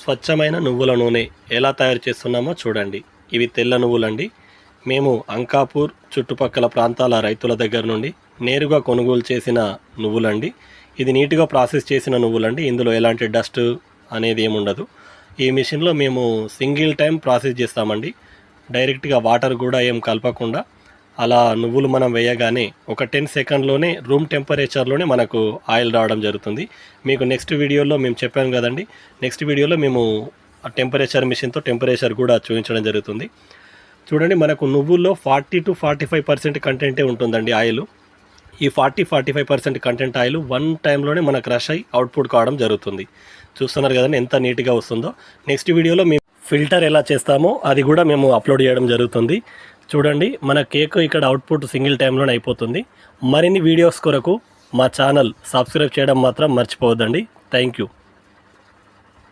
స్వచ్ఛమైన నువ్వుల నూనె ఎలా తయారు చేస్తున్నామో చూడండి. ఇవి తెల్ల నువ్వులండి. మేము అంకాపూర్ చుట్టుపక్కల ప్రాంతాల రైతుల దగ్గర నుండి నేరుగా కొనుగోలు చేసిన నువ్వులండి. ఇది నీట్గా ప్రాసెస్ చేసిన నువ్వులండి. ఇందులో ఎలాంటి డస్ట్ అనేది ఏముండదు. ఈ మిషన్లో మేము సింగిల్ టైం ప్రాసెస్ చేస్తామండి. డైరెక్ట్గా వాటర్ కూడా ఏం కలపకుండా అలా నువ్వులు మనం వేయగానే ఒక 10 సెకండ్లోనే రూమ్ టెంపరేచర్లోనే మనకు ఆయిల్ రావడం జరుగుతుంది. మీకు నెక్స్ట్ వీడియోలో మేము చెప్పాము కదండి, నెక్స్ట్ వీడియోలో మేము టెంపరేచర్ మిషన్తో టెంపరేచర్ కూడా చూపించడం జరుగుతుంది. చూడండి, మనకు నువ్వుల్లో 40 to 45% కంటెంటే ఉంటుందండి ఆయిల్. ఈ 40-45% కంటెంట్ ఆయిల్ 1 టైంలోనే మనకు రష్ అయ్యి అవుట్పుట్ కావడం జరుగుతుంది. చూస్తున్నారు కదండి ఎంత నీట్గా వస్తుందో. నెక్స్ట్ వీడియోలో మేము ఫిల్టర్ ఎలా చేస్తామో అది కూడా మేము అప్లోడ్ చేయడం జరుగుతుంది. చూడండి, మన కేక్ ఇక్కడ అవుట్పుట్ సింగిల్ టైంలోనే అయిపోతుంది. మరిన్ని వీడియోస్ కొరకు మా ఛానల్ సబ్స్క్రైబ్ చేయడం మాత్రం మర్చిపోవద్దండి. Thank you.